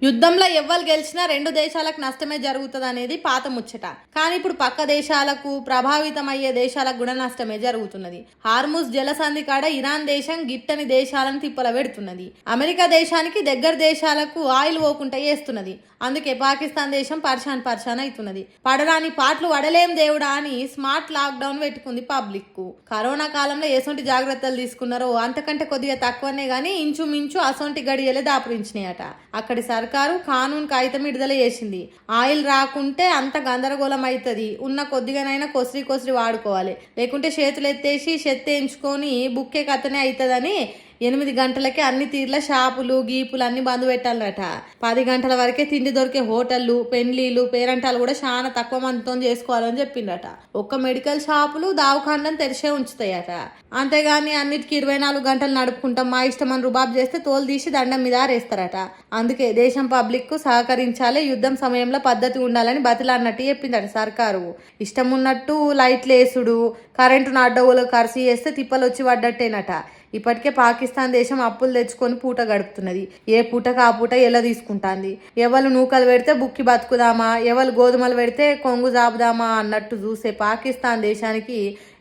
యుద్ధంలో ఎవ్వరు గెలిచినా రెండు దేశాలకు నష్టమే జరుగుతుంది అనేది పాత ముచ్చట. కానీ ఇప్పుడు పక్క దేశాలకు ప్రభావితం అయ్యే దేశాలకు కూడా నష్టమే జరుగుతున్నది. హార్ముజ్ జలసంధి కాడ ఇరాన్ దేశం గిట్టని దేశాలను తిప్పల పెడుతున్నది. అమెరికా దేశానికి దగ్గర దేశాలకు ఆయిల్ పోకుండా వేస్తున్నది. అందుకే పాకిస్తాన్ దేశం పర్షాన్ అవుతున్నది. పడరాని పాటలు వడలేం దేవుడా అని స్మార్ట్ లాక్డౌన్ పెట్టుకుంది పబ్లిక్ కు. కరోనా కాలంలో ఎసొంటి జాగ్రత్తలు తీసుకున్నారో అంతకంటే కొద్దిగా తక్కువనే గానీ ఇంచుమించు అసొంటి గడియలే దాపురించినాయట. అక్కడి సర్కారు కానూన్ కాగితం విడుదల చేసింది. ఆయిల్ రాకుంటే అంత గందరగోళం అవుతుంది, ఉన్న కొద్దిగానైనా కొసరి వాడుకోవాలి, లేకుంటే చేతులు ఎత్తేసి ఎంచుకొని బుక్కే కథనే అవుతుందని 8 గంటలకే అన్ని తీర్ల షాపులు గీపులు అన్ని బంద్ పెట్టాలట. 10 గంటల వరకే తిండి దొరికే హోటళ్లు, పెండ్లీలు, పేరంటాలు కూడా చాలా తక్కువ మందితో చేసుకోవాలని చెప్పిండట. ఒక్క మెడికల్ షాపులు దావఖాండం తెరిచే ఉంచుతాయట. అంతేగాని అన్నిటికీ 24 గంటలు నడుపుకుంటాం మా ఇష్టం అని రుబాబ్ చేస్తే తోలు తీసి దండం మీద ఆరేస్తారట. అందుకే దేశం పబ్లిక్ కు సహకరించాలి, యుద్ధం సమయంలో పద్ధతి ఉండాలని బతిలాన్నట్టు చెప్పిందట సర్కారు. ఇష్టం ఉన్నట్టు లైట్లు వేసుడు, కరెంటును అడ్డగోలు ఖర్చు చేస్తే తిప్పలు వచ్చి పడ్డట్టేనట. ఇప్పటికే పాకిస్తాన్ దేశం అప్పులు తెచ్చుకొని పూట గడుపుతున్నది. ఏ పూటకు ఆ పూట ఎలా తీసుకుంటాంది. ఎవరు నూకలు పెడితే బుక్కి బతుకుదామా, ఎవరు గోధుమలు పెడితే కొంగు జాపుదామా అన్నట్టు చూసే పాకిస్తాన్ దేశానికి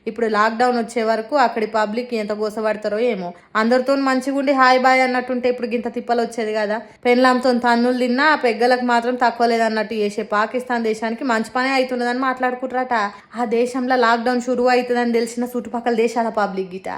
ఇప్పుడు లాక్డౌన్ వచ్చే వరకు అక్కడి పబ్లిక్ ఎంత గోసపడతారో ఏమో. అందరితో మంచిగా ఉండి హాయ్ బాయ్ అన్నట్టుంటే ఇప్పుడు గింత తిప్పలు వచ్చేది కదా. పెన్లాంతో తన్నులు తిన్నా పెగ్గలకు మాత్రం తక్కువ లేదన్నట్టు చేసే పాకిస్తాన్ దేశానికి మంచి పనే అవుతున్నదని మాట్లాడుకుంటారట. ఆ దేశంలో లాక్డౌన్ షురువు అవుతుందని తెలిసిన చుట్టుపక్కల దేశాల పబ్లిక్ గిట.